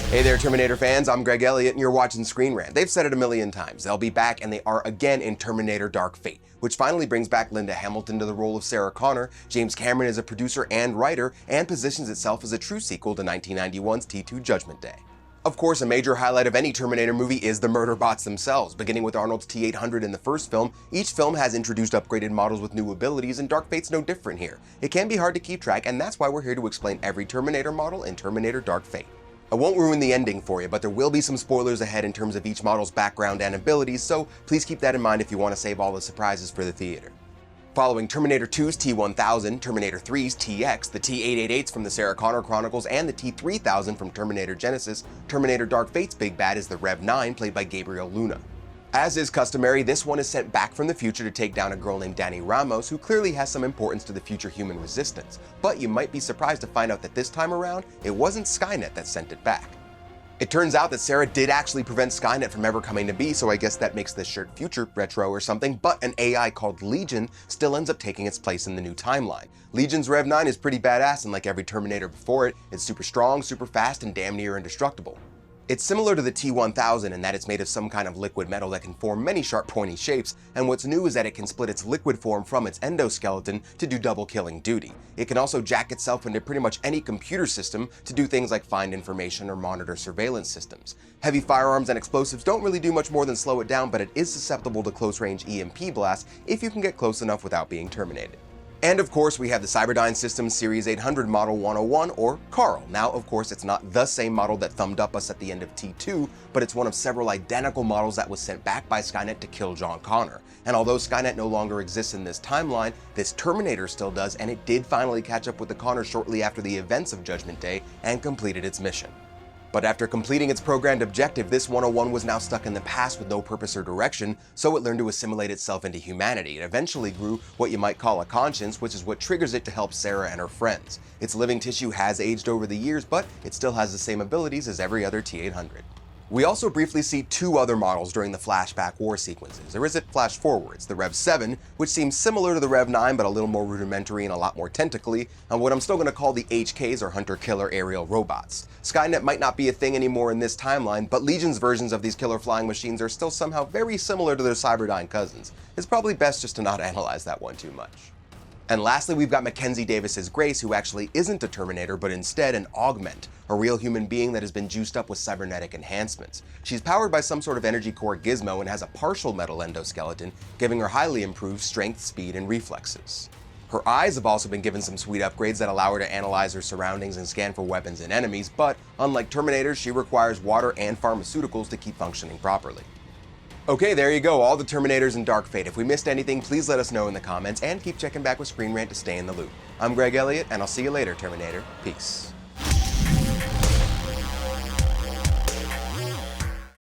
Hey there, Terminator fans, I'm Greg Elliott and you're watching Screen Rant. They've said it a million times, they'll be back, and they are again in Terminator Dark Fate, which finally brings back Linda Hamilton to the role of Sarah Connor. James Cameron is a producer and writer, and positions itself as a true sequel to 1991's T2 Judgment Day. Of course, a major highlight of any Terminator movie is the murder bots themselves. Beginning with Arnold's T-800 in the first film, each film has introduced upgraded models with new abilities, and Dark Fate's no different here. It can be hard to keep track, and that's why we're here to explain every Terminator model in Terminator Dark Fate. I won't ruin the ending for you, but there will be some spoilers ahead in terms of each model's background and abilities, so please keep that in mind if you want to save all the surprises for the theater. Following Terminator 2's T-1000, Terminator 3's TX, the T-888s from the Sarah Connor Chronicles, and the T-3000 from Terminator Genisys, Terminator Dark Fate's big bad is the Rev 9, played by Gabriel Luna. As is customary, this one is sent back from the future to take down a girl named Dani Ramos, who clearly has some importance to the future human resistance. But you might be surprised to find out that this time around, it wasn't Skynet that sent it back. It turns out that Sarah did actually prevent Skynet from ever coming to be, so I guess that makes this shirt future retro or something, but an AI called Legion still ends up taking its place in the new timeline. Legion's Rev 9 is pretty badass, and like every Terminator before it, it's super strong, super fast, and damn near indestructible. It's similar to the T-1000 in that it's made of some kind of liquid metal that can form many sharp pointy shapes, and what's new is that it can split its liquid form from its endoskeleton to do double killing duty. It can also jack itself into pretty much any computer system to do things like find information or monitor surveillance systems. Heavy firearms and explosives don't really do much more than slow it down, but it is susceptible to close-range EMP blasts if you can get close enough without being terminated. And of course, we have the Cyberdyne Systems Series 800 Model 101, or Carl. Now, of course, it's not the same model that thumbed up us at the end of T2, but it's one of several identical models that was sent back by Skynet to kill John Connor. And although Skynet no longer exists in this timeline, this Terminator still does, and it did finally catch up with the Connor shortly after the events of Judgment Day and completed its mission. But after completing its programmed objective, this 101 was now stuck in the past with no purpose or direction, so it learned to assimilate itself into humanity. It eventually grew what you might call a conscience, which is what triggers it to help Sarah and her friends. Its living tissue has aged over the years, but it still has the same abilities as every other T-800. We also briefly see two other models during the flashback war sequences, or is it flash forwards, the Rev 7, which seems similar to the Rev 9 but a little more rudimentary and a lot more tentacly, and what I'm still going to call the HKs, or Hunter-Killer Aerial Robots. Skynet might not be a thing anymore in this timeline, but Legion's versions of these killer flying machines are still somehow very similar to their Cyberdyne cousins. It's probably best just to not analyze that one too much. And lastly, we've got Mckenzie Davis's Grace, who actually isn't a Terminator, but instead an augment, a real human being that has been juiced up with cybernetic enhancements. She's powered by some sort of energy core gizmo and has a partial metal endoskeleton, giving her highly improved strength, speed, and reflexes. Her eyes have also been given some sweet upgrades that allow her to analyze her surroundings and scan for weapons and enemies, but unlike Terminators, she requires water and pharmaceuticals to keep functioning properly. Okay, there you go, all the Terminators in Dark Fate. If we missed anything, please let us know in the comments, and keep checking back with Screen Rant to stay in the loop. I'm Greg Elliott, and I'll see you later, Terminator. Peace.